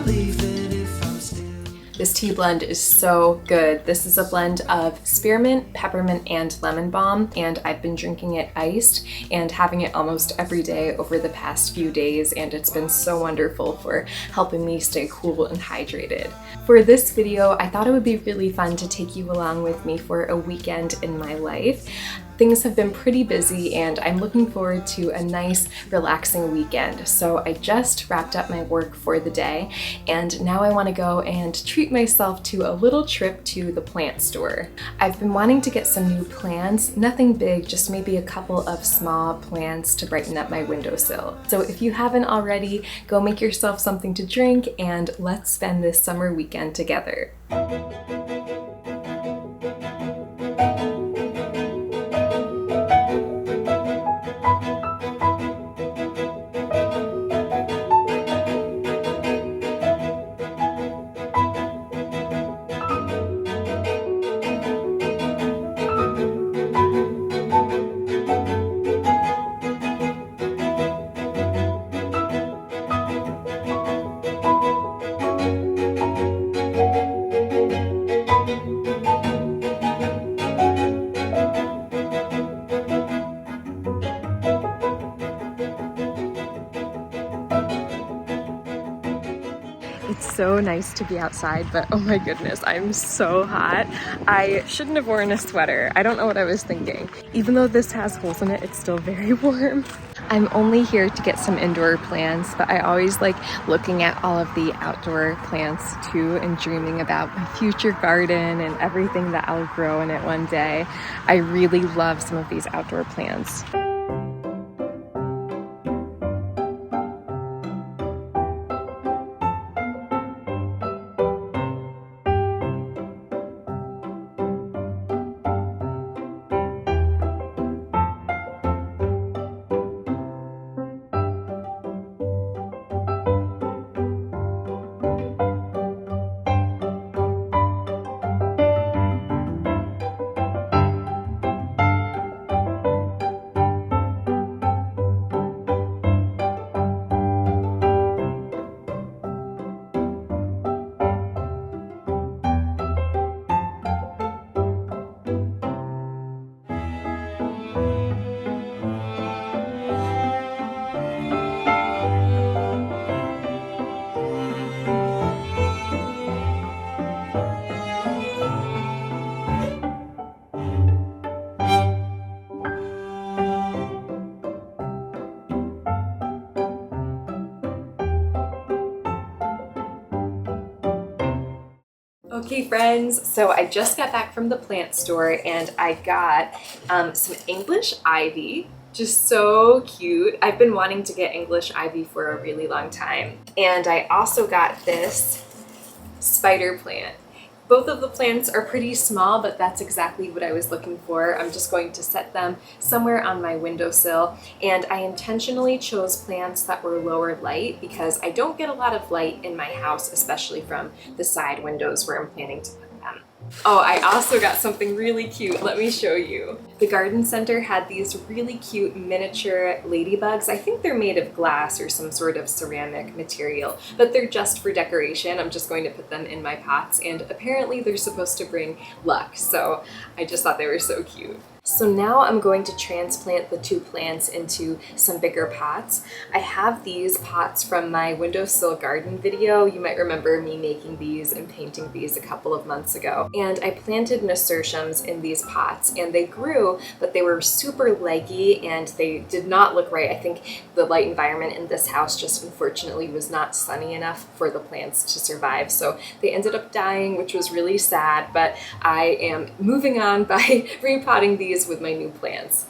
leave it if I'm still. This tea blend is so good. This is a blend of spearmint, peppermint, and lemon balm, and I've been drinking it iced and having it almost every day over the past few days, and it's been so wonderful for helping me stay cool and hydrated. For this video, I thought it would be really fun to take you along with me for a weekend in my life. Things have been pretty busy and I'm looking forward to a nice, relaxing weekend. So I just wrapped up my work for the day and now I want to go and treat myself to a little trip to the plant store. I've been wanting to get some new plants, nothing big, just maybe a couple of small plants to brighten up my windowsill. So if you haven't already, go make yourself something to drink and let's spend this summer weekend together. It's so nice to be outside, but oh my goodness, I'm so hot. I shouldn't have worn a sweater. I don't know what I was thinking. Even though this has holes in it, it's still very warm. I'm only here to get some indoor plants, but I always like looking at all of the outdoor plants too and dreaming about my future garden and everything that I'll grow in it one day. I really love some of these outdoor plants. Okay friends, so I just got back from the plant store and I got some English ivy, just so cute. I've been wanting to get English ivy for a really long time. And I also got this spider plant. Both of the plants are pretty small, but that's exactly what I was looking for. I'm just going to set them somewhere on my windowsill, and I intentionally chose plants that were lower light because I don't get a lot of light in my house, especially from the side windows where I'm planning to put them. Oh, I also got something really cute. Let me show you. The garden center had these really cute miniature ladybugs. I think they're made of glass or some sort of ceramic material, but they're just for decoration. I'm just going to put them in my pots, and apparently they're supposed to bring luck, so I just thought they were so cute. So now I'm going to transplant the two plants into some bigger pots. I have these pots from my windowsill garden video. You might remember me making these and painting these a couple of months ago. And I planted nasturtiums in these pots and they grew, but they were super leggy and they did not look right. I think the light environment in this house just unfortunately was not sunny enough for the plants to survive. So they ended up dying, which was really sad, but I am moving on by repotting these with my new plants.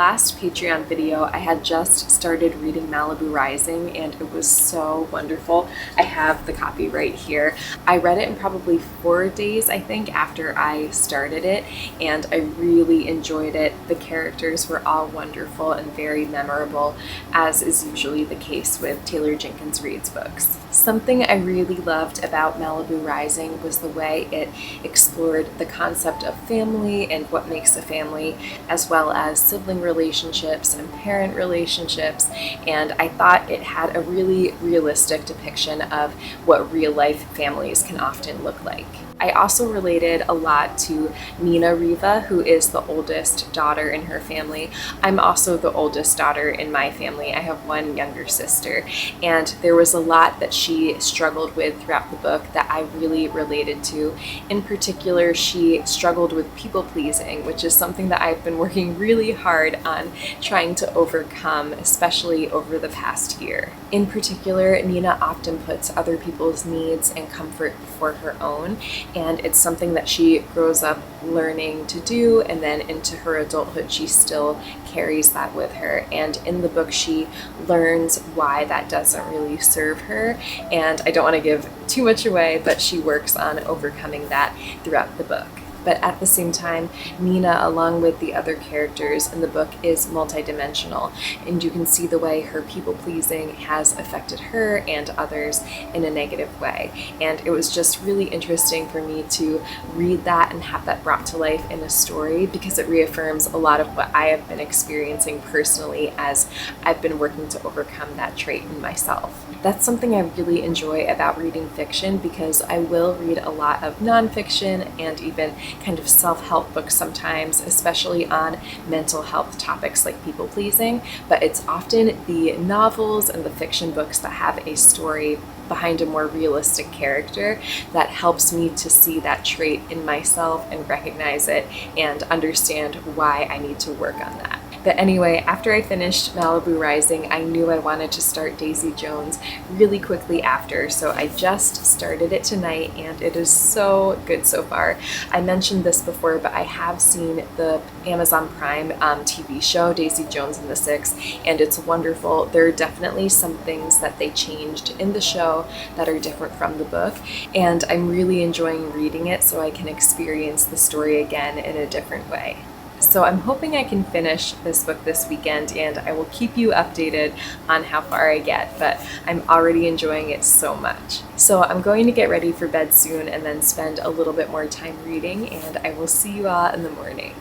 last Patreon video, I had just started reading Malibu Rising and it was so wonderful. I have the copy right here. I read it in probably 4 days, I think, after I started it, and I really enjoyed it. The characters were all wonderful and very memorable, as is usually the case with Taylor Jenkins Reid's books. Something I really loved about Malibu Rising was the way it explored the concept of family and what makes a family, as well as sibling relationships and parent relationships, and I thought it had a really realistic depiction of what real life families can often look like. I also related a lot to Nina Riva, who is the oldest daughter in her family. I'm also the oldest daughter in my family. I have one younger sister, and there was a lot that she struggled with throughout the book that I really related to. In particular, she struggled with people pleasing, which is something that I've been working really hard on trying to overcome, especially over the past year. In particular, Nina often puts other people's needs and comfort before her own, and it's something that she grows up learning to do, and then into her adulthood she still carries that with her. And in the book she learns why that doesn't really serve her, and I don't want to give too much away, but she works on overcoming that throughout the book. But at the same time, Nina, along with the other characters in the book, is multidimensional, and you can see the way her people-pleasing has affected her and others in a negative way. And it was just really interesting for me to read that and have that brought to life in a story, because it reaffirms a lot of what I have been experiencing personally as I've been working to overcome that trait in myself. That's something I really enjoy about reading fiction, because I will read a lot of nonfiction and even kind of self-help books sometimes, especially on mental health topics like people pleasing, but it's often the novels and the fiction books that have a story behind a more realistic character that helps me to see that trait in myself and recognize it and understand why I need to work on that. But anyway, after I finished Malibu Rising, I knew I wanted to start Daisy Jones really quickly after, so I just started it tonight, and it is so good so far. I mentioned this before, but I have seen the Amazon Prime TV show, Daisy Jones and the Six, and it's wonderful. There are definitely some things that they changed in the show that are different from the book, and I'm really enjoying reading it so I can experience the story again in a different way. So I'm hoping I can finish this book this weekend, and I will keep you updated on how far I get, but I'm already enjoying it so much. So I'm going to get ready for bed soon and then spend a little bit more time reading, and I will see you all in the morning.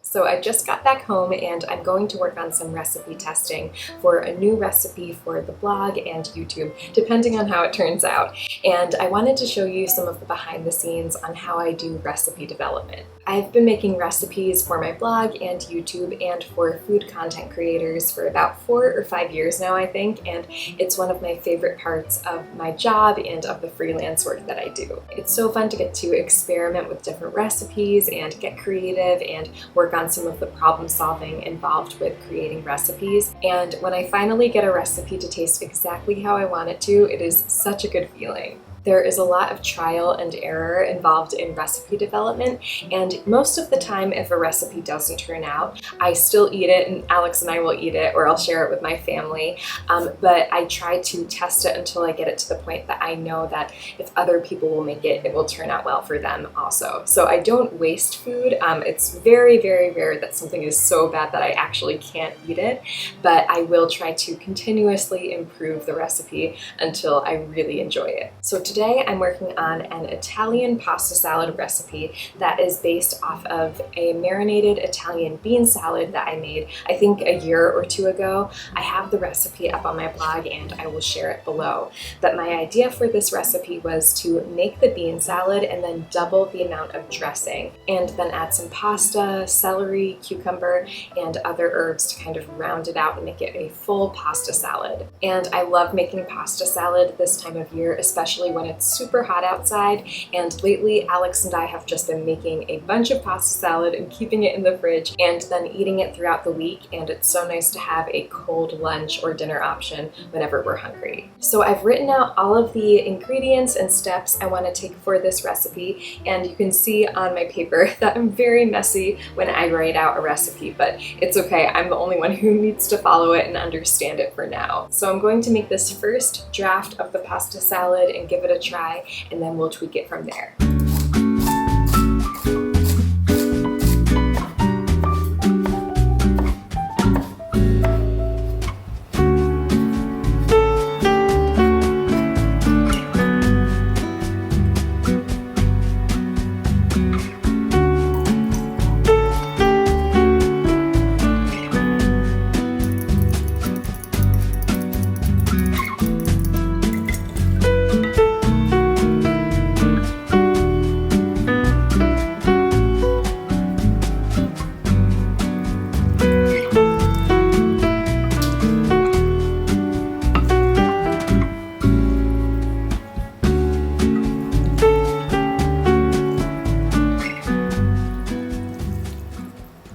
So I just got back home and I'm going to work on some recipe testing for a new recipe for the blog and YouTube, depending on how it turns out. And I wanted to show you some of the behind the scenes on how I do recipe development. I've been making recipes for my blog and YouTube and for food content creators for about 4 or 5 years now, I think, and it's one of my favorite parts of my job and of the freelance work that I do. It's so fun to get to experiment with different recipes and get creative and work on some of the problem solving involved with creating recipes. And when I finally get a recipe to taste exactly how I want it to, it is such a good feeling. There is a lot of trial and error involved in recipe development, and most of the time if a recipe doesn't turn out, I still eat it, and Alex and I will eat it, or I'll share it with my family, but I try to test it until I get it to the point that I know that if other people will make it, it will turn out well for them also. So I don't waste food. It's very, very rare that something is so bad that I actually can't eat it, but I will try to continuously improve the recipe until I really enjoy it. So today I'm working on an Italian pasta salad recipe that is based off of a marinated Italian bean salad that I made, I think a year or two ago. I have the recipe up on my blog and I will share it below. But my idea for this recipe was to make the bean salad and then double the amount of dressing, and then add some pasta, celery, cucumber, and other herbs to kind of round it out and make it a full pasta salad. And I love making pasta salad this time of year, especially when it's super hot outside, and lately Alex and I have just been making a bunch of pasta salad and keeping it in the fridge and then eating it throughout the week, and it's so nice to have a cold lunch or dinner option whenever we're hungry. So I've written out all of the ingredients and steps I want to take for this recipe, and you can see on my paper that I'm very messy when I write out a recipe, but it's okay. I'm the only one who needs to follow it and understand it for now. So I'm going to make this first draft of the pasta salad and give it a try, and then we'll tweak it from there.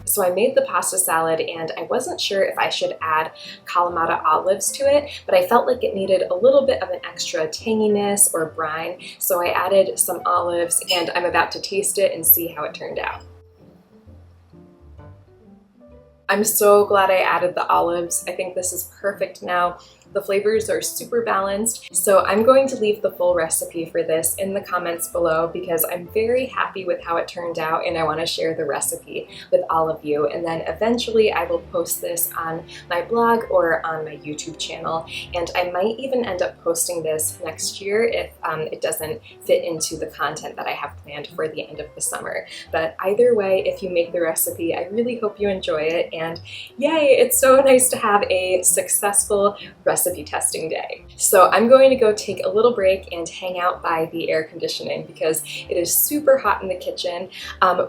So I made the pasta salad and I wasn't sure if I should add Kalamata olives to it, but I felt like it needed a little bit of an extra tanginess or brine, so I added some olives, and I'm about to taste it and see how it turned out. I'm so glad I added the olives. I think this is perfect now. The flavors are super balanced, so I'm going to leave the full recipe for this in the comments below because I'm very happy with how it turned out and I want to share the recipe with all of you. And then eventually I will post this on my blog or on my YouTube channel, and I might even end up posting this next year if it doesn't fit into the content that I have planned for the end of the summer. But either way, if you make the recipe, I really hope you enjoy it, and yay, it's so nice to have a successful recipe testing day. So I'm going to go take a little break and hang out by the air conditioning because it is super hot in the kitchen.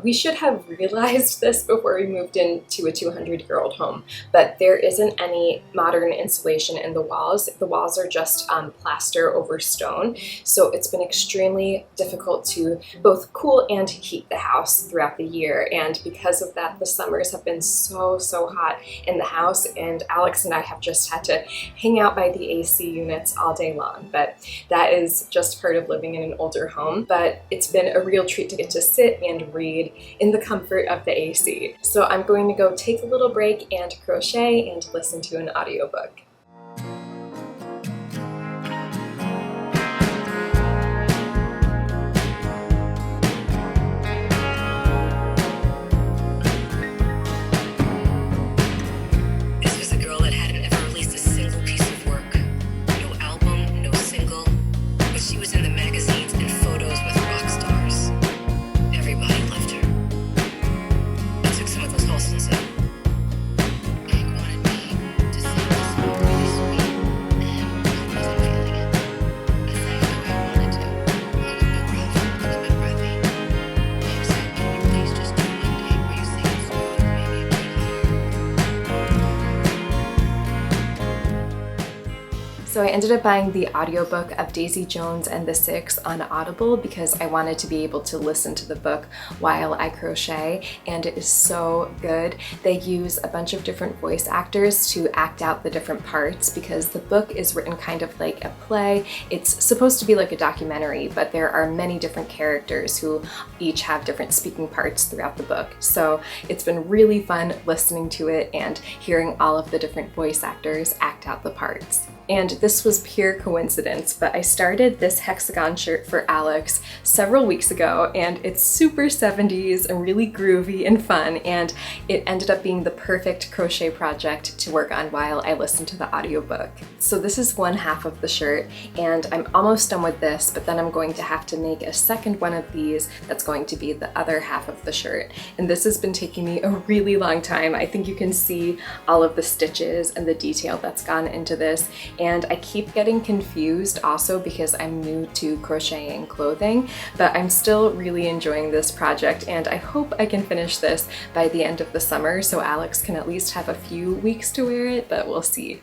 We should have realized this before we moved into a 200-year-old home, but there isn't any modern insulation in the walls. The walls are just plaster over stone, so it's been extremely difficult to both cool and heat the house throughout the year, and because of that, the summers have been so hot in the house, and Alex and I have just had to hang out by the AC units all day long. But that is just part of living in an older home. But it's been a real treat to get to sit and read in the comfort of the AC. So I'm going to go take a little break and crochet and listen to an audiobook. Some of those Holstons. Hank wanted me to see this. ended up buying the audiobook of Daisy Jones and the Six on Audible because I wanted to be able to listen to the book while I crochet, and it is so good. They use a bunch of different voice actors to act out the different parts because the book is written kind of like a play. It's supposed to be like a documentary, but there are many different characters who each have different speaking parts throughout the book. So it's been really fun listening to it and hearing all of the different voice actors act out the parts. And this was pure coincidence, but I started this hexagon shirt for Alex several weeks ago, and it's super 70s and really groovy and fun, and it ended up being the perfect crochet project to work on while I listened to the audiobook. So this is one half of the shirt, and I'm almost done with this, but then I'm going to have to make a second one of these that's going to be the other half of the shirt. And this has been taking me a really long time. I think you can see all of the stitches and the detail that's gone into this. And I keep getting confused also because I'm new to crocheting clothing, but I'm still really enjoying this project, and I hope I can finish this by the end of the summer so Alex can at least have a few weeks to wear it, but we'll see.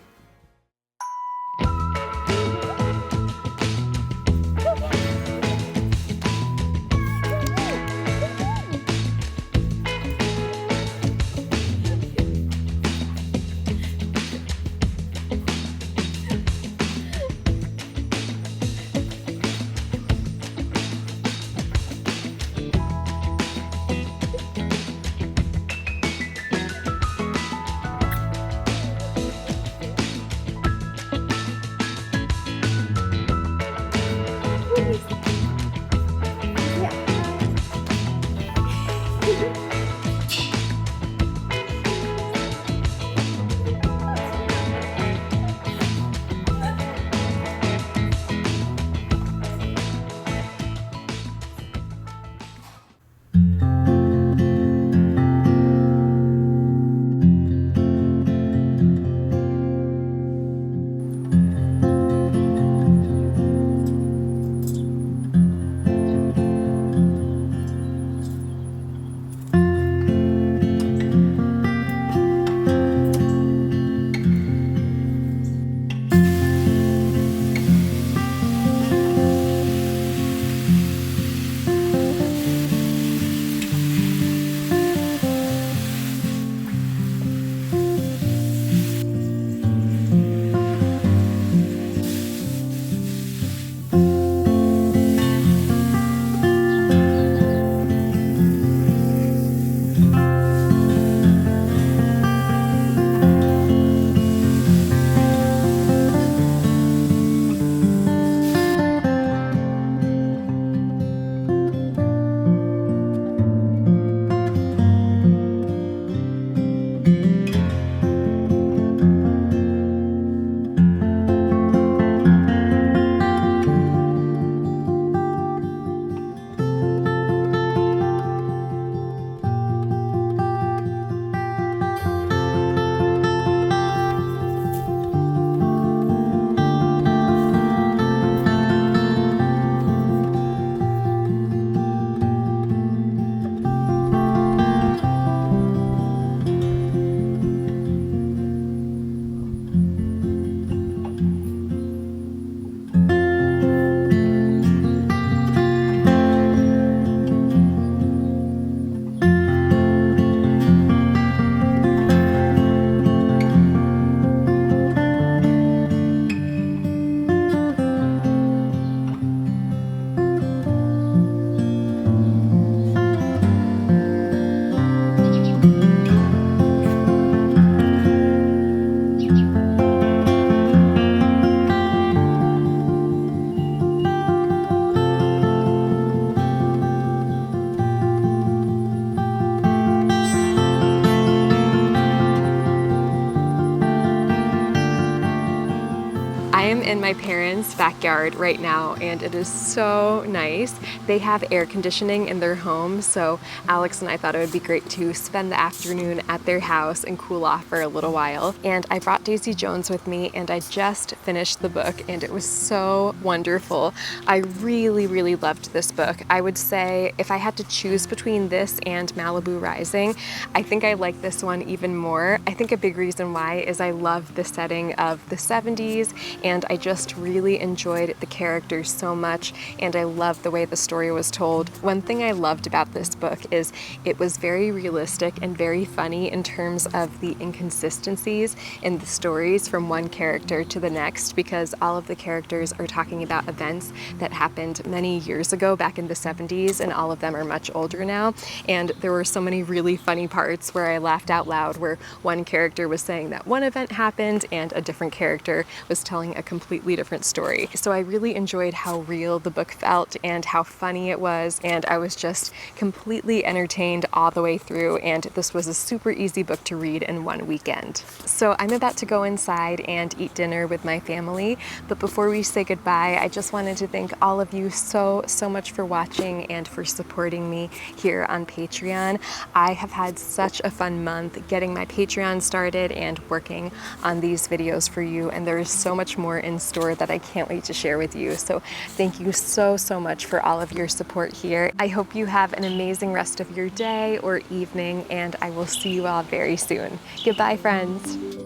I am in my parents' friend's backyard right now, and it is so nice. They have air conditioning in their home, so Alex and I thought it would be great to spend the afternoon at their house and cool off for a little while. And I brought Daisy Jones with me, and I just finished the book, and it was so wonderful. I really, really loved this book. I would say if I had to choose between this and Malibu Rising, I think I like this one even more. I think a big reason why is I love the setting of the 70s, and I just really enjoyed the characters so much, and I love the way the story was told. One thing I loved about this book is it was very realistic and very funny in terms of the inconsistencies in the stories from one character to the next, because all of the characters are talking about events that happened many years ago back in the 70s, and all of them are much older now. And there were so many really funny parts where I laughed out loud, where one character was saying that one event happened and a different character was telling a completely different story. So I really enjoyed how real the book felt and how funny it was, and I was just completely entertained all the way through, and this was a super easy book to read in one weekend. So I'm about to go inside and eat dinner with my family, but before we say goodbye, I just wanted to thank all of you so much for watching and for supporting me here on Patreon. I have had such a fun month getting my Patreon started and working on these videos for you, and there is so much more in store that I can't wait to share with you. So thank you so much for all of your support here. I hope you have an amazing rest of your day or evening, and I will see you all very soon. Goodbye, friends.